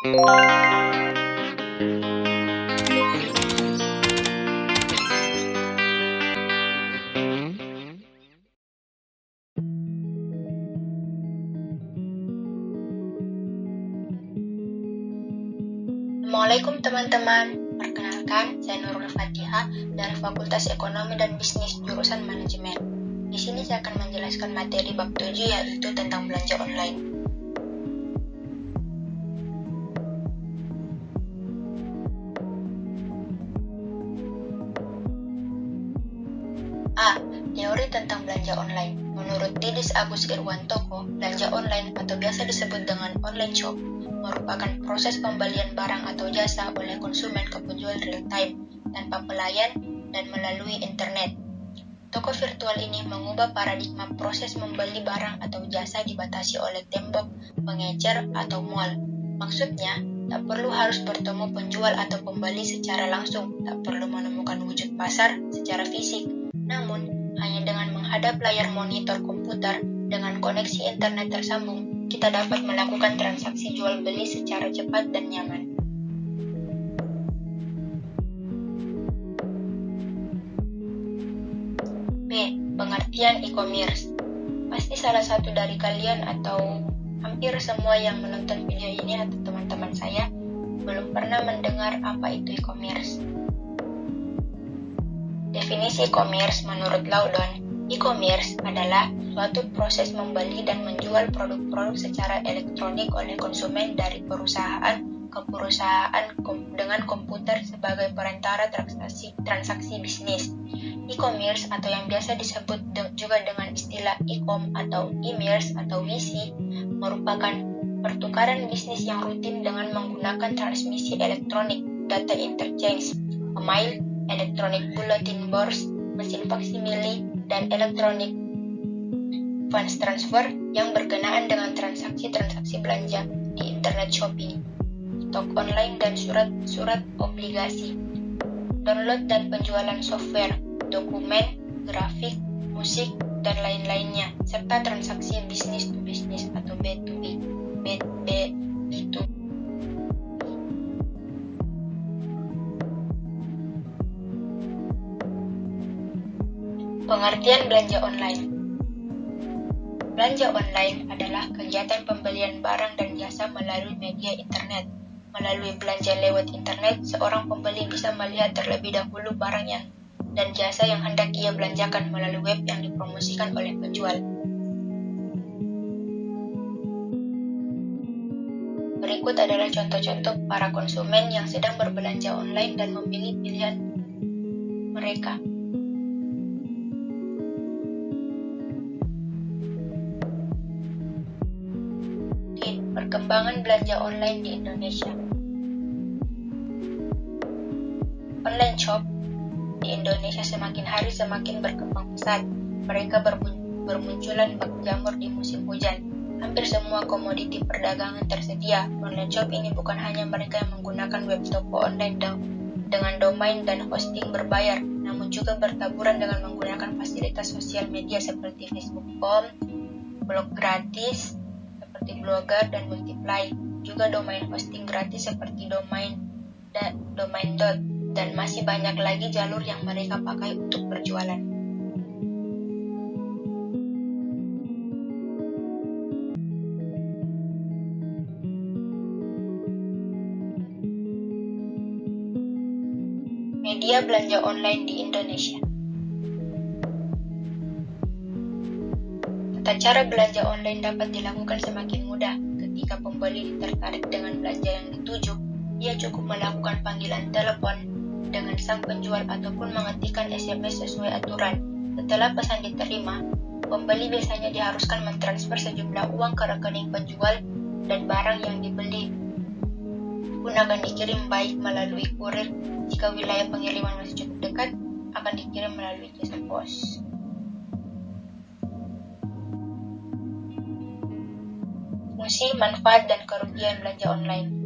Assalamualaikum teman-teman, perkenalkan saya Nurul Fatihah dari Fakultas Ekonomi dan Bisnis jurusan Manajemen. Di sini saya akan menjelaskan materi bab 7 yaitu tentang belanja online. A. Teori tentang belanja online. Menurut Didis Agus Irwantoko, belanja online atau biasa disebut dengan online shop merupakan proses pembelian barang atau jasa oleh konsumen ke penjual real time, tanpa pelayan, dan melalui internet. Toko virtual ini mengubah paradigma proses membeli barang atau jasa dibatasi oleh tembok, pengecer, atau mall. Maksudnya, tak perlu harus bertemu penjual atau pembeli secara langsung, tak perlu menemukan wujud pasar secara fisik. Namun, hanya dengan menghadap layar monitor komputer dengan koneksi internet tersambung, kita dapat melakukan transaksi jual beli secara cepat dan nyaman. B. Pengertian e-commerce. Pasti salah satu dari kalian atau hampir semua yang menonton video ini atau teman-teman saya belum pernah mendengar apa itu e-commerce. Definisi e-commerce menurut Laudon, e-commerce adalah suatu proses membeli dan menjual produk-produk secara elektronik oleh konsumen dari perusahaan ke perusahaan dengan komputer sebagai perantara transaksi bisnis. E-commerce atau yang biasa disebut juga dengan istilah e-com atau e-commerce atau WC merupakan pertukaran bisnis yang rutin dengan menggunakan transmisi elektronik, data interchange, email, electronic bulletin boards, mesin faksimile, dan electronic funds transfer yang berkenaan dengan transaksi-transaksi belanja di internet shopping, stok online dan surat obligasi, download dan penjualan software, dokumen, grafik, musik, dan lain-lainnya, serta transaksi business to business atau B2B. Pengertian belanja online. Belanja online adalah kegiatan pembelian barang dan jasa melalui media internet. Melalui belanja lewat internet, seorang pembeli bisa melihat terlebih dahulu barang dan jasa yang hendak ia belanjakan melalui web yang dipromosikan oleh penjual. Berikut adalah contoh-contoh para konsumen yang sedang berbelanja online dan memilih pilihan mereka. Perkembangan belanja online di Indonesia. Online shop di Indonesia semakin hari semakin berkembang pesat. Mereka bermunculan bak jamur di musim hujan. Hampir semua komoditi perdagangan tersedia. Online shop ini bukan hanya mereka yang menggunakan web toko online dengan domain dan hosting berbayar, namun juga bertaburan dengan menggunakan fasilitas sosial media seperti Facebook.com, blog gratis, seperti Blogger dan Multiply, juga domain hosting gratis seperti domain. Dan masih banyak lagi jalur yang mereka pakai untuk berjualan. Media belanja online di Indonesia. Tata cara belanja online dapat dilakukan semakin mudah. Ketika pembeli tertarik dengan belanja yang dituju, ia cukup melakukan panggilan telepon dengan sang penjual ataupun mengetikkan SMS sesuai aturan. Setelah pesan diterima, pembeli biasanya diharuskan mentransfer sejumlah uang ke rekening penjual dan barang yang dibeli pun akan dikirim baik melalui kurir. Jika wilayah pengiriman masih cukup dekat, akan dikirim melalui jasa pos. Fungsi, manfaat, dan kerugian belanja online.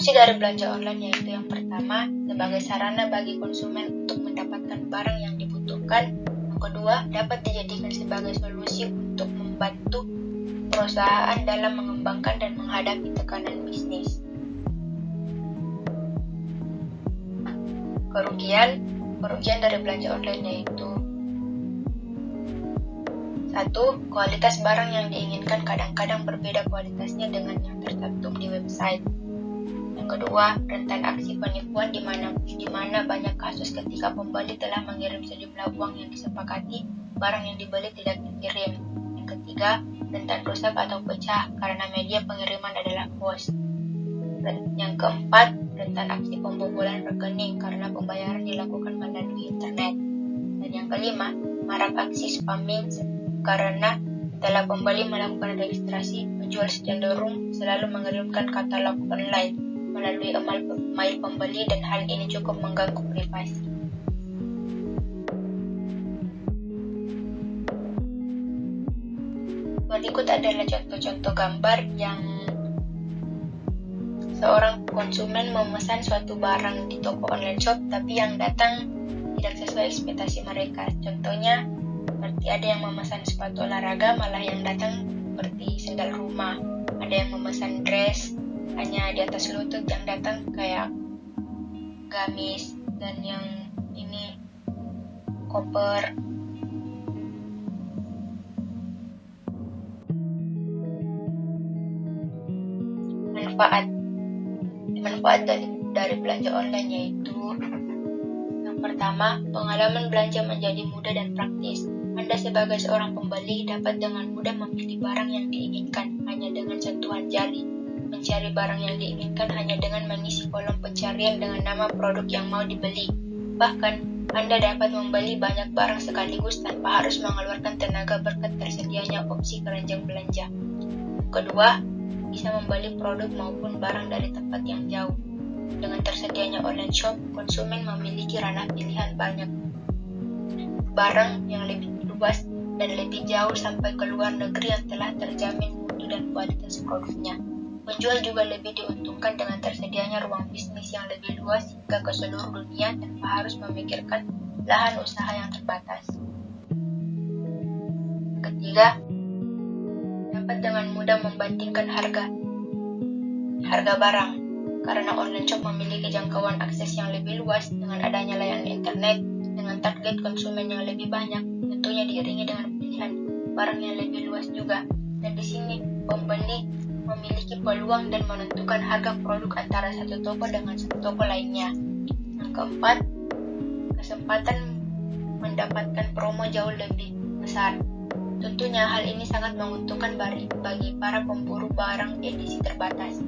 Fungsi dari belanja online yaitu yang pertama, sebagai sarana bagi konsumen untuk mendapatkan barang yang dibutuhkan. Yang kedua, dapat dijadikan sebagai solusi untuk membantu perusahaan dalam mengembangkan dan menghadapi tekanan bisnis. Kerugian dari belanja online yaitu 1. Kualitas barang yang diinginkan kadang-kadang berbeda kualitasnya dengan yang tercantum di website. Yang kedua, rentan aksi penipuan di mana banyak kasus ketika pembeli telah mengirim sejumlah uang yang disepakati, barang yang dibeli tidak dikirim. Yang ketiga, rentan rusak atau pecah karena media pengiriman adalah pos. Yang keempat, rentan aksi pembobolan rekening karena pembayaran dilakukan melalui internet. Dan yang kelima, marak aksi spamming karena setelah pembeli melakukan registrasi, penjual cenderung selalu mengirimkan katalog online melalui email pembeli dan hal ini cukup mengganggu privasi. Berikut adalah contoh-contoh gambar yang seorang konsumen memesan suatu barang di toko online shop tapi yang datang tidak sesuai ekspektasi mereka. Contohnya, seperti ada yang memesan sepatu olahraga malah yang datang seperti sendal rumah. Ada yang memesan dress hanya di atas lutut, yang datang kayak gamis, dan yang ini koper. Manfaat dari belanja online yaitu yang pertama, pengalaman belanja menjadi mudah dan praktis. Anda sebagai seorang pembeli dapat dengan mudah memilih barang yang diinginkan hanya dengan sentuhan jari, mencari barang yang diinginkan hanya dengan mengisi kolom pencarian dengan nama produk yang mau dibeli. Bahkan, Anda dapat membeli banyak barang sekaligus tanpa harus mengeluarkan tenaga berkat tersedianya opsi keranjang belanja. Kedua, bisa membeli produk maupun barang dari tempat yang jauh. Dengan tersedianya online shop, konsumen memiliki ranah pilihan banyak barang yang lebih luas dan lebih jauh sampai ke luar negeri yang telah terjamin mutu dan kualitas produknya. Penjual juga lebih diuntungkan dengan tersedianya ruang bisnis yang lebih luas hingga ke seluruh dunia tanpa harus memikirkan lahan usaha yang terbatas. Ketiga, dapat dengan mudah membandingkan harga barang. Karena online shop memiliki jangkauan akses yang lebih luas dengan adanya layanan internet dengan target konsumen yang lebih banyak, tentunya diiringi dengan pilihan barang yang lebih luas juga. Dan di sini pembeli memiliki peluang dan menentukan harga produk antara satu toko dengan satu toko lainnya. Yang keempat, kesempatan mendapatkan promo jauh lebih besar. Tentunya hal ini sangat menguntungkan bagi para pemburu barang edisi terbatas,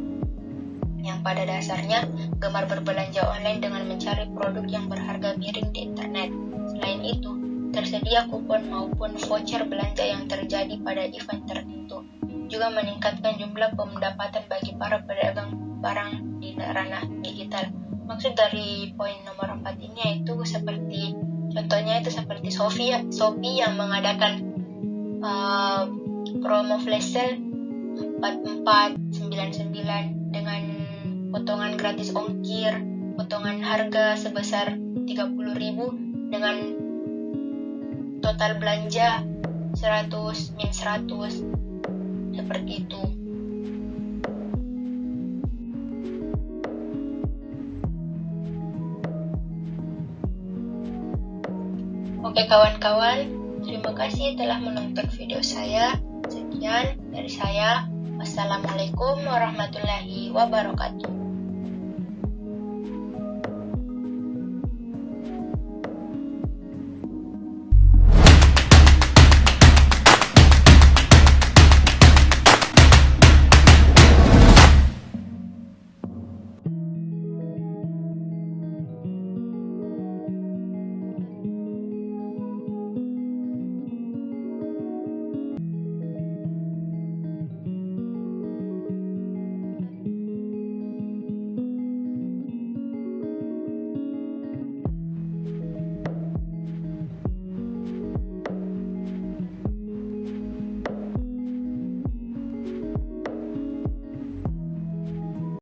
yang pada dasarnya gemar berbelanja online dengan mencari produk yang berharga miring di internet. Selain itu, tersedia kupon maupun voucher belanja yang terjadi pada event tertentu, juga meningkatkan jumlah pendapatan bagi para pedagang barang di ranah digital. Maksud dari poin nomor 4 ini yaitu contohnya seperti Shopee yang mengadakan promo flash sale 4499 dengan potongan gratis ongkir, potongan harga sebesar 30.000 dengan total belanja 100 min 100, seperti itu. Oke kawan-kawan, terima kasih telah menonton video saya. Sekian dari saya. Wassalamualaikum warahmatullahi wabarakatuh.